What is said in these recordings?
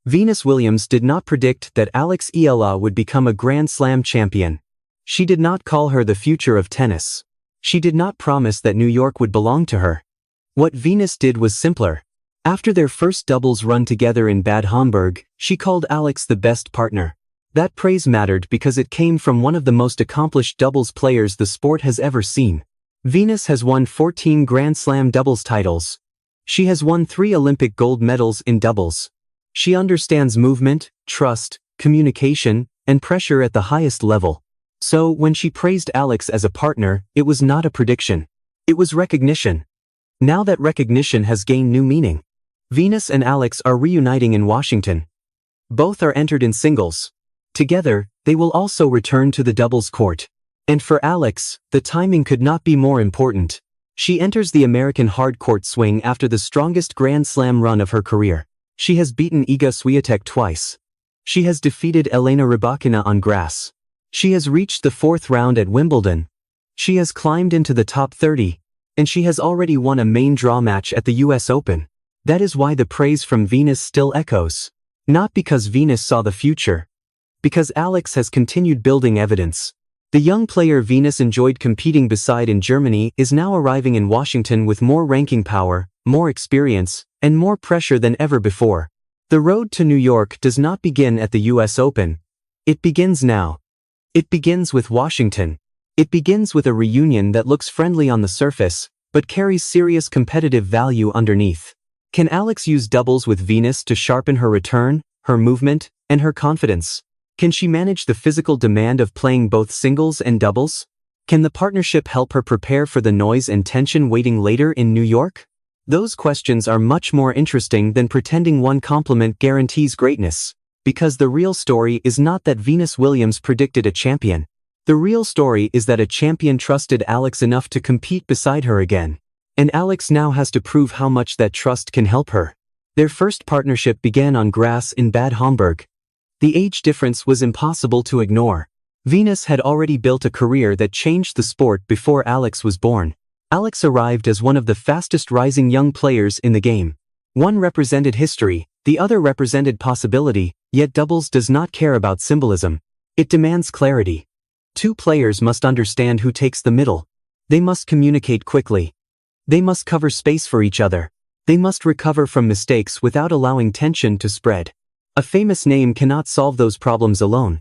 Venus Williams did not predict that Alex Eala would become a Grand Slam champion. She did not call her the future of tennis. She did not promise that New York would belong to her. What Venus did was simpler. After their first doubles run together in Bad Homburg, she called Alex the best partner. That praise mattered because it came from one of the most accomplished doubles players the sport has ever seen. Venus has won 14 Grand Slam doubles titles. She has won 3 Olympic gold medals in doubles. She understands movement, trust, communication, and pressure at the highest level. So, when she praised Alex as a partner, it was not a prediction. It was recognition. Now that recognition has gained new meaning. Venus and Alex are reuniting in Washington. Both are entered in singles. Together, they will also return to the doubles court. And for Alex, the timing could not be more important. She enters the American hard court swing after the strongest Grand Slam run of her career. She has beaten Iga Swiatek twice. She has defeated Elena Rybakina on grass. She has reached the 4th round at Wimbledon. She has climbed into the top 30. And she has already won a main draw match at the US Open. That is why the praise from Venus still echoes. Not because Venus saw the future. Because Alex has continued building evidence. The young player Venus enjoyed competing beside in Germany is now arriving in Washington with more ranking power, more experience, and more pressure than ever before. The road to New York does not begin at the US Open. It begins now. It begins with Washington. It begins with a reunion that looks friendly on the surface, but carries serious competitive value underneath. Can Alex use doubles with Venus to sharpen her return, her movement, and her confidence? Can she manage the physical demand of playing both singles and doubles? Can the partnership help her prepare for the noise and tension waiting later in New York? Those questions are much more interesting than pretending one compliment guarantees greatness. Because the real story is not that Venus Williams predicted a champion. The real story is that a champion trusted Alex enough to compete beside her again. And Alex now has to prove how much that trust can help her. Their first partnership began on grass in Bad Homburg. The age difference was impossible to ignore. Venus had already built a career that changed the sport before Alex was born. Alex arrived as one of the fastest rising young players in the game. One represented history, the other represented possibility, yet doubles does not care about symbolism. It demands clarity. 2 players must understand who takes the middle. They must communicate quickly. They must cover space for each other. They must recover from mistakes without allowing tension to spread. A famous name cannot solve those problems alone.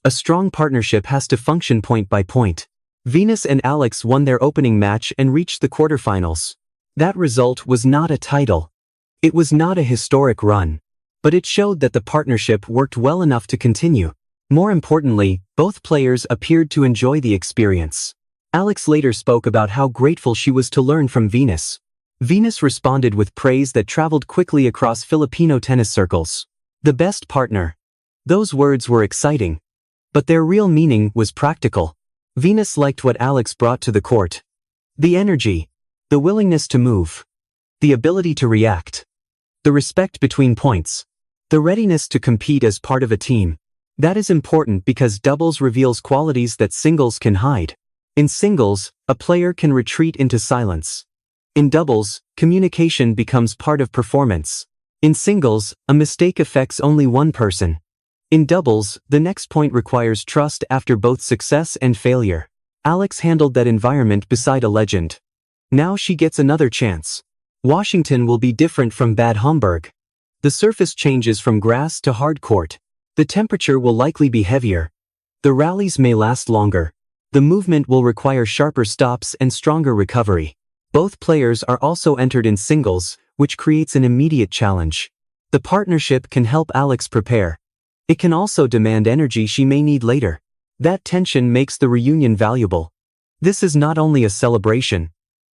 A strong partnership has to function point by point. Venus and Alex won their opening match and reached the quarterfinals. That result was not a title. It was not a historic run. But it showed that the partnership worked well enough to continue. More importantly, both players appeared to enjoy the experience. Alex later spoke about how grateful she was to learn from Venus. Venus responded with praise that traveled quickly across Filipino tennis circles. The best partner. Those words were exciting. But their real meaning was practical. Venus liked what Alex brought to the court. The energy. The willingness to move. The ability to react. The respect between points. The readiness to compete as part of a team. That is important because doubles reveals qualities that singles can hide. In singles, a player can retreat into silence. In doubles, communication becomes part of performance. In singles, a mistake affects only one person. In doubles, the next point requires trust after both success and failure. Alex handled that environment beside a legend. Now she gets another chance. Washington will be different from Bad Homburg. The surface changes from grass to hard court. The temperature will likely be heavier. The rallies may last longer. The movement will require sharper stops and stronger recovery. Both players are also entered in singles, which creates an immediate challenge. The partnership can help Alex prepare. It can also demand energy she may need later. That tension makes the reunion valuable. This is not only a celebration.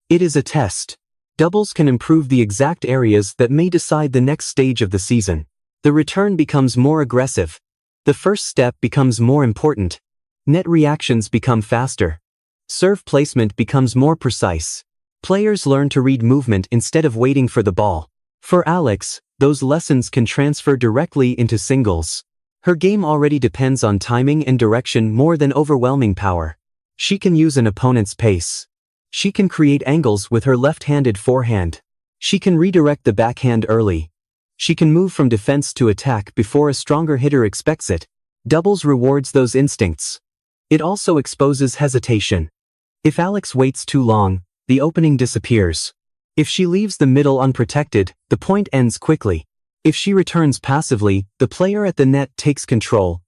It is a test. Doubles can improve the exact areas that may decide the next stage of the season. The return becomes more aggressive. The first step becomes more important. Net reactions become faster. Serve placement becomes more precise. Players learn to read movement instead of waiting for the ball. For Alex, those lessons can transfer directly into singles. Her game already depends on timing and direction more than overwhelming power. She can use an opponent's pace. She can create angles with her left-handed forehand. She can redirect the backhand early. She can move from defense to attack before a stronger hitter expects it. Doubles rewards those instincts. It also exposes hesitation. If Alex waits too long, the opening disappears. If she leaves the middle unprotected, the point ends quickly. If she returns passively, the player at the net takes control.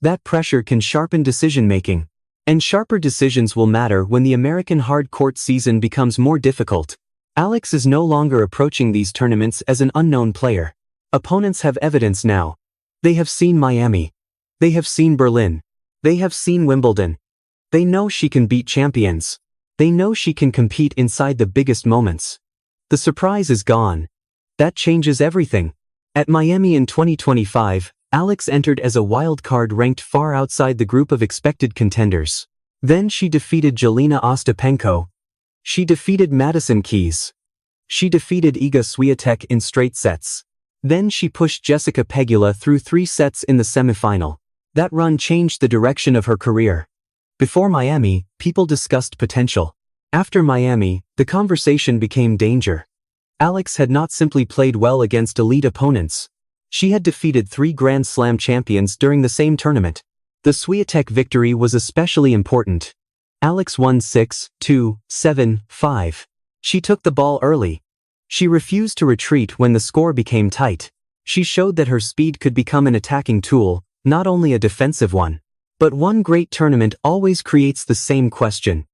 That pressure can sharpen decision-making. And sharper decisions will matter when the American hard court season becomes more difficult. Alex is no longer approaching these tournaments as an unknown player. Opponents have evidence now. They have seen Miami. They have seen Berlin. They have seen Wimbledon. They know she can beat champions. They know she can compete inside the biggest moments. The surprise is gone. That changes everything. At Miami in 2025, Alex entered as a wild card ranked far outside the group of expected contenders. Then she defeated Jelena Ostapenko. She defeated Madison Keys. She defeated Iga Swiatek in straight sets. Then she pushed Jessica Pegula through 3 sets in the semifinal. That run changed the direction of her career. Before Miami, people discussed potential. After Miami, the conversation became danger. Alex had not simply played well against elite opponents. She had defeated 3 Grand Slam champions during the same tournament. The Swiatek victory was especially important. Alex won 6-2, 7-5. She took the ball early. She refused to retreat when the score became tight. She showed that her speed could become an attacking tool, not only a defensive one. But one great tournament always creates the same question.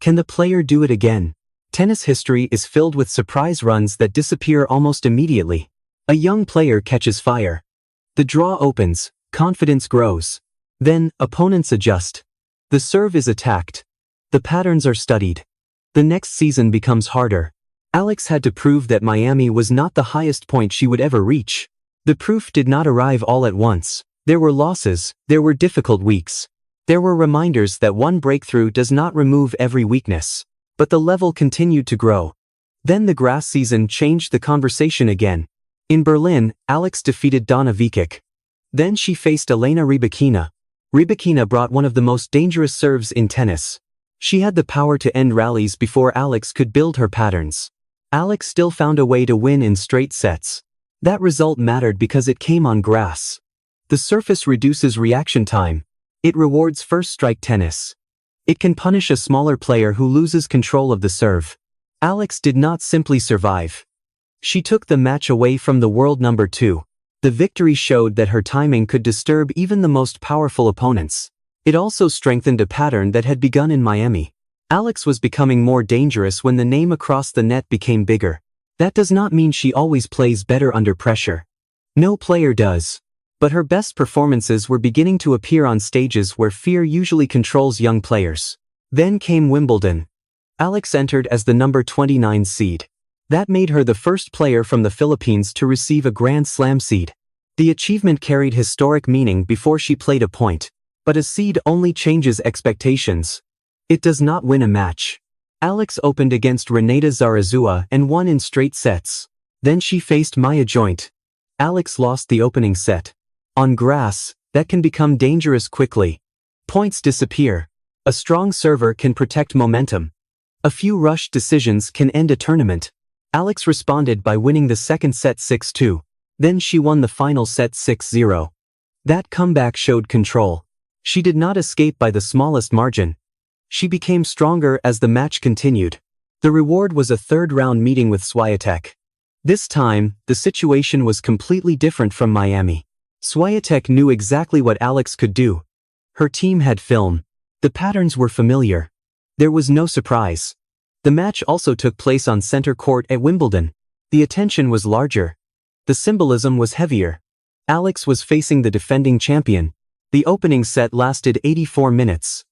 Can the player do it again? Tennis history is filled with surprise runs that disappear almost immediately. A young player catches fire. The draw opens, confidence grows. Then, opponents adjust. The serve is attacked. The patterns are studied. The next season becomes harder. Alex had to prove that Miami was not the highest point she would ever reach. The proof did not arrive all at once. There were losses, there were difficult weeks. There were reminders that one breakthrough does not remove every weakness. But the level continued to grow. Then the grass season changed the conversation again. In Berlin, Alex defeated Donna Vekic. Then she faced Elena Rybakina. Rybakina brought one of the most dangerous serves in tennis. She had the power to end rallies before Alex could build her patterns. Alex still found a way to win in straight sets. That result mattered because it came on grass. The surface reduces reaction time. It rewards first-strike tennis. It can punish a smaller player who loses control of the serve. Alex did not simply survive. She took the match away from the world number 2. The victory showed that her timing could disturb even the most powerful opponents. It also strengthened a pattern that had begun in Miami. Alex was becoming more dangerous when the name across the net became bigger. That does not mean she always plays better under pressure. No player does. But her best performances were beginning to appear on stages where fear usually controls young players. Then came Wimbledon. Alex entered as the number 29 seed. That made her the first player from the Philippines to receive a Grand Slam seed. The achievement carried historic meaning before she played a point. But a seed only changes expectations. It does not win a match. Alex opened against Renata Zarazua and won in straight sets. Then she faced Maya Joint. Alex lost the opening set. On grass, that can become dangerous quickly. Points disappear. A strong server can protect momentum. A few rushed decisions can end a tournament. Alex responded by winning the second set 6-2. Then she won the final set 6-0. That comeback showed control. She did not escape by the smallest margin. She became stronger as the match continued. The reward was a third-round meeting with Swiatek. This time, the situation was completely different from Miami. Swiatek knew exactly what Alex could do. Her team had film. The patterns were familiar. There was no surprise. The match also took place on center court at Wimbledon. The attention was larger. The symbolism was heavier. Alex was facing the defending champion. The opening set lasted 84 minutes.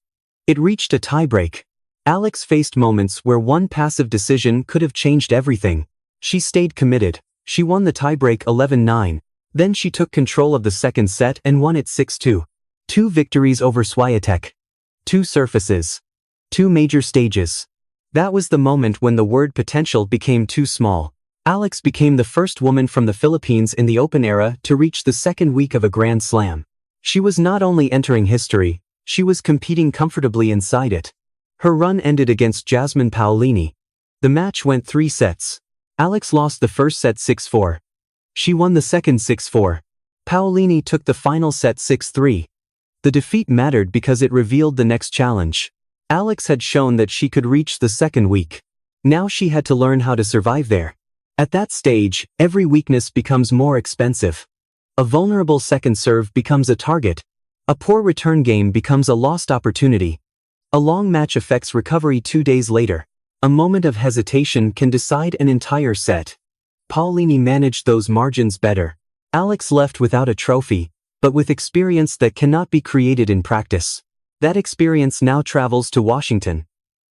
It reached a tiebreak. Alex faced moments where one passive decision could have changed everything. She stayed committed. She won the tiebreak 11-9. Then she took control of the second set and won it 6-2. 2 victories over Swiatek. 2 surfaces. 2 major stages. That was the moment when the word potential became too small. Alex became the first woman from the Philippines in the Open era to reach the second week of a Grand Slam. She was not only entering history, she was competing comfortably inside it. Her run ended against Jasmine Paolini. The match went 3 sets. Alex lost the first set 6-4. She won the second 6-4. Paolini took the final set 6-3. The defeat mattered because it revealed the next challenge. Alex had shown that she could reach the second week. Now she had to learn how to survive there. At that stage, every weakness becomes more expensive. A vulnerable second serve becomes a target. A poor return game becomes a lost opportunity. A long match affects recovery 2 days later. A moment of hesitation can decide an entire set. Paolini managed those margins better. Alex left without a trophy, but with experience that cannot be created in practice. That experience now travels to Washington.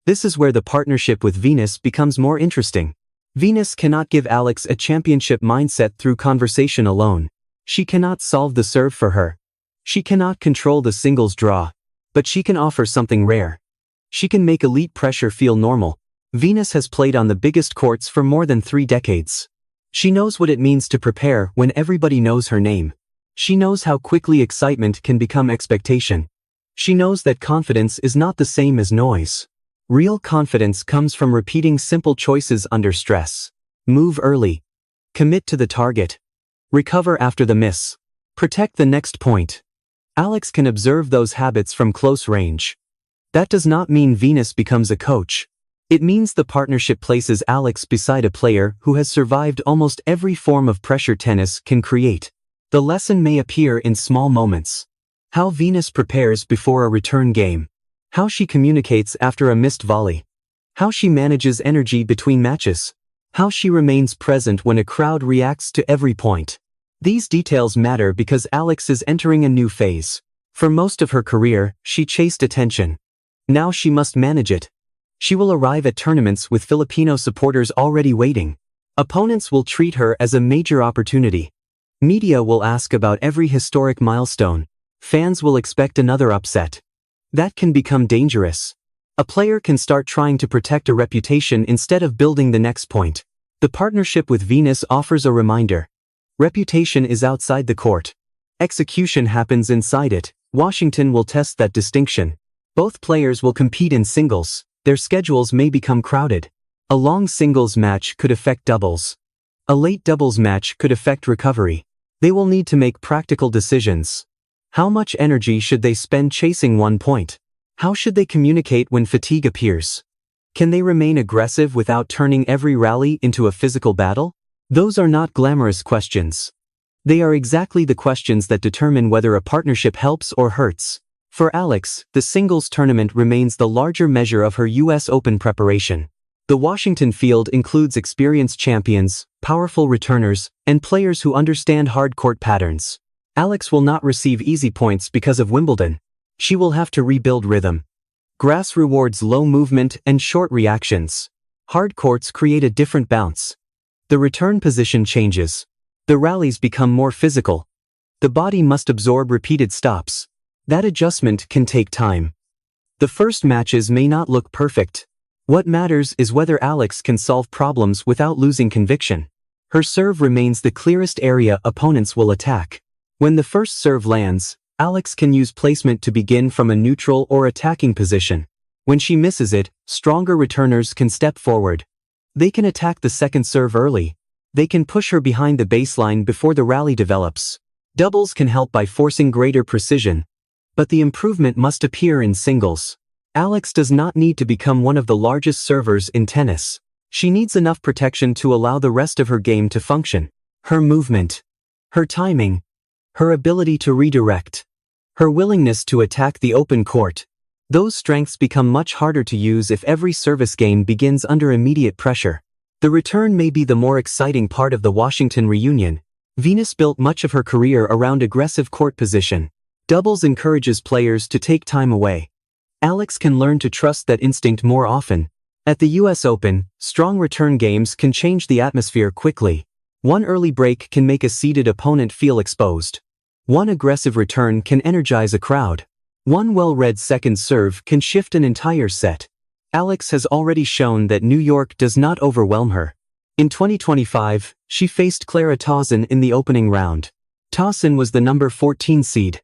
This is where the partnership with Venus becomes more interesting. Venus cannot give Alex a championship mindset through conversation alone. She cannot solve the serve for her. She cannot control the singles draw. But she can offer something rare. She can make elite pressure feel normal. Venus has played on the biggest courts for more than 3 decades. She knows what it means to prepare when everybody knows her name. She knows how quickly excitement can become expectation. She knows that confidence is not the same as noise. Real confidence comes from repeating simple choices under stress. Move early. Commit to the target. Recover after the miss. Protect the next point. Alex can observe those habits from close range. That does not mean Venus becomes a coach. It means the partnership places Alex beside a player who has survived almost every form of pressure tennis can create. The lesson may appear in small moments. How Venus prepares before a return game. How she communicates after a missed volley. How she manages energy between matches. How she remains present when a crowd reacts to every point. These details matter because Alex is entering a new phase. For most of her career, she chased attention. Now she must manage it. She will arrive at tournaments with Filipino supporters already waiting. Opponents will treat her as a major opportunity. Media will ask about every historic milestone. Fans will expect another upset. That can become dangerous. A player can start trying to protect a reputation instead of building the next point. The partnership with Venus offers a reminder. Reputation is outside the court. Execution happens inside it. Washington will test that distinction. Both players will compete in singles. Their schedules may become crowded. A long singles match could affect doubles. A late doubles match could affect recovery. They will need to make practical decisions. How much energy should they spend chasing one point? How should they communicate when fatigue appears? Can they remain aggressive without turning every rally into a physical battle? Those are not glamorous questions. They are exactly the questions that determine whether a partnership helps or hurts. For Alex, the singles tournament remains the larger measure of her US Open preparation. The Washington field includes experienced champions, powerful returners, and players who understand hard court patterns. Alex will not receive easy points because of Wimbledon. She will have to rebuild rhythm. Grass rewards low movement and short reactions. Hard courts create a different bounce. The return position changes. The rallies become more physical. The body must absorb repeated stops. That adjustment can take time. The first matches may not look perfect. What matters is whether Alex can solve problems without losing conviction. Her serve remains the clearest area opponents will attack. When the first serve lands, Alex can use placement to begin from a neutral or attacking position. When she misses it, stronger returners can step forward. They can attack the second serve early. They can push her behind the baseline before the rally develops. Doubles can help by forcing greater precision. But the improvement must appear in singles. Alex does not need to become one of the largest servers in tennis. She needs enough protection to allow the rest of her game to function. Her movement. Her timing. Her ability to redirect. Her willingness to attack the open court. Those strengths become much harder to use if every service game begins under immediate pressure. The return may be the more exciting part of the Washington reunion. Venus built much of her career around aggressive court position. Doubles encourages players to take time away. Alex can learn to trust that instinct more often. At the US Open, strong return games can change the atmosphere quickly. One early break can make a seeded opponent feel exposed. One aggressive return can energize a crowd. One well-read second serve can shift an entire set. Alex has already shown that New York does not overwhelm her. In 2025, she faced Clara Tauson in the opening round. Tauson was the number 14 seed.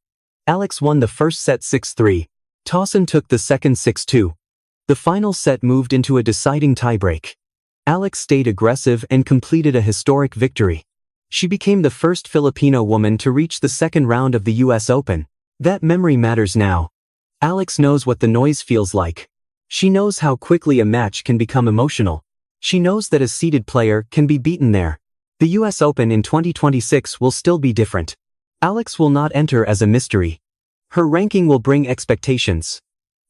Alex won the first set 6-3. Tauson took the second 6-2. The final set moved into a deciding tiebreak. Alex stayed aggressive and completed a historic victory. She became the first Filipino woman to reach the second round of the US Open. That memory matters now. Alex knows what the noise feels like. She knows how quickly a match can become emotional. She knows that a seeded player can be beaten there. The US Open in 2026 will still be different. Alex will not enter as a mystery. Her ranking will bring expectations.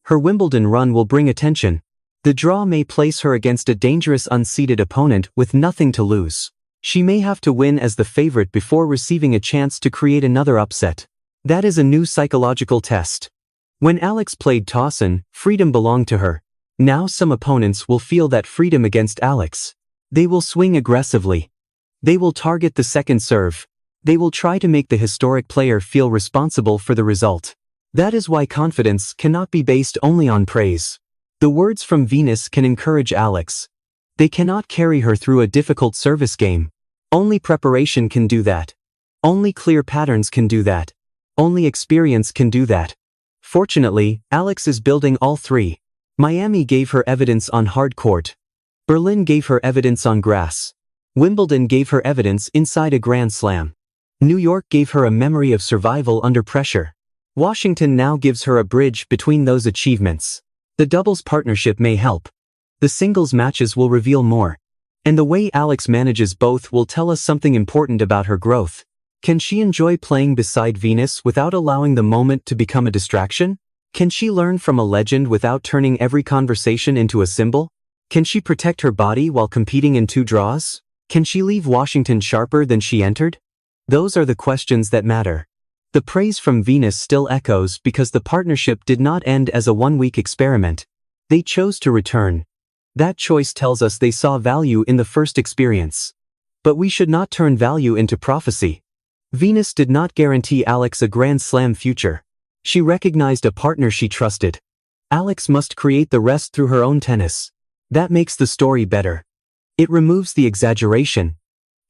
Her Wimbledon run will bring attention. The draw may place her against a dangerous unseeded opponent with nothing to lose. She may have to win as the favorite before receiving a chance to create another upset. That is a new psychological test. When Alex played Towson, freedom belonged to her. Now some opponents will feel that freedom against Alex. They will swing aggressively. They will target the second serve. They will try to make the historic player feel responsible for the result. That is why confidence cannot be based only on praise. The words from Venus can encourage Alex. They cannot carry her through a difficult service game. Only preparation can do that. Only clear patterns can do that. Only experience can do that. Fortunately, Alex is building all three. Miami gave her evidence on hard court. Berlin gave her evidence on grass. Wimbledon gave her evidence inside a Grand Slam. New York gave her a memory of survival under pressure. Washington now gives her a bridge between those achievements. The doubles partnership may help. The singles matches will reveal more. And the way Alex manages both will tell us something important about her growth. Can she enjoy playing beside Venus without allowing the moment to become a distraction? Can she learn from a legend without turning every conversation into a symbol? Can she protect her body while competing in 2 draws? Can she leave Washington sharper than she entered? Those are the questions that matter. The praise from Venus still echoes because the partnership did not end as a one-week experiment. They chose to return. That choice tells us they saw value in the first experience. But we should not turn value into prophecy. Venus did not guarantee Alex a Grand Slam future. She recognized a partner she trusted. Alex must create the rest through her own tennis. That makes the story better. It removes the exaggeration.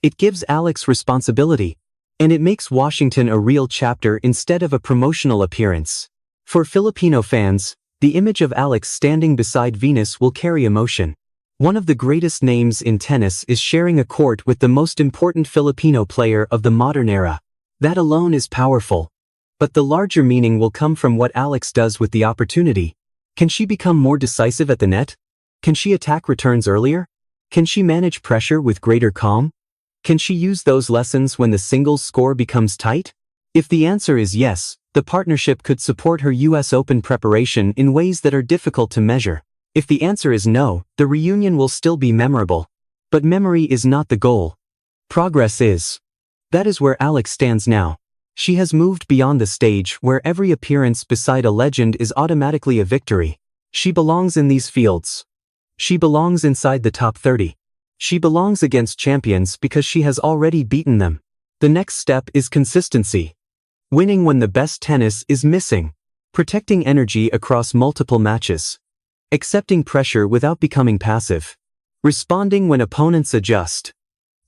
It gives Alex responsibility. And it makes Washington a real chapter instead of a promotional appearance. For Filipino fans, the image of Alex standing beside Venus will carry emotion. One of the greatest names in tennis is sharing a court with the most important Filipino player of the modern era. That alone is powerful. But the larger meaning will come from what Alex does with the opportunity. Can she become more decisive at the net? Can she attack returns earlier? Can she manage pressure with greater calm? Can she use those lessons when the singles score becomes tight? If the answer is yes, the partnership could support her US Open preparation in ways that are difficult to measure. If the answer is no, the reunion will still be memorable. But memory is not the goal. Progress is. That is where Alex stands now. She has moved beyond the stage where every appearance beside a legend is automatically a victory. She belongs in these fields. She belongs inside the top 30. She belongs against champions because she has already beaten them. The next step is consistency. Winning when the best tennis is missing. Protecting energy across multiple matches. Accepting pressure without becoming passive. Responding when opponents adjust.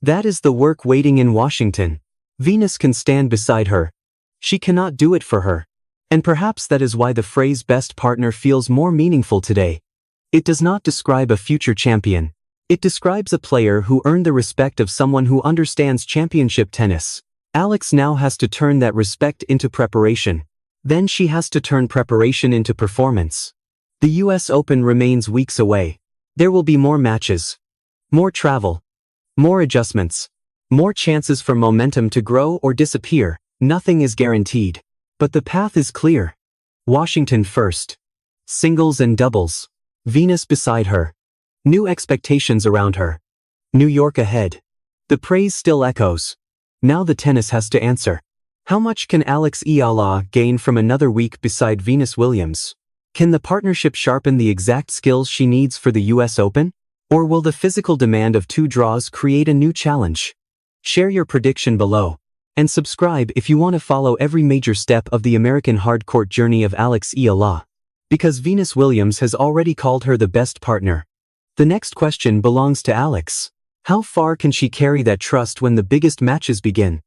That is the work waiting in Washington. Venus can stand beside her. She cannot do it for her. And perhaps that is why the phrase best partner feels more meaningful today. It does not describe a future champion. It describes a player who earned the respect of someone who understands championship tennis. Alex now has to turn that respect into preparation. Then she has to turn preparation into performance. The US Open remains weeks away. There will be more matches. More travel. More adjustments. More chances for momentum to grow or disappear. Nothing is guaranteed. But the path is clear. Washington first. Singles and doubles. Venus beside her. New expectations around her. New York ahead. The praise still echoes. Now the tennis has to answer. How much can Alex Eala gain from another week beside Venus Williams? Can the partnership sharpen the exact skills she needs for the US Open? Or will the physical demand of 2 draws create a new challenge? Share your prediction below. And subscribe if you want to follow every major step of the American hardcourt journey of Alex Eala. Because Venus Williams has already called her the best partner. The next question belongs to Alex. How far can she carry that trust when the biggest matches begin?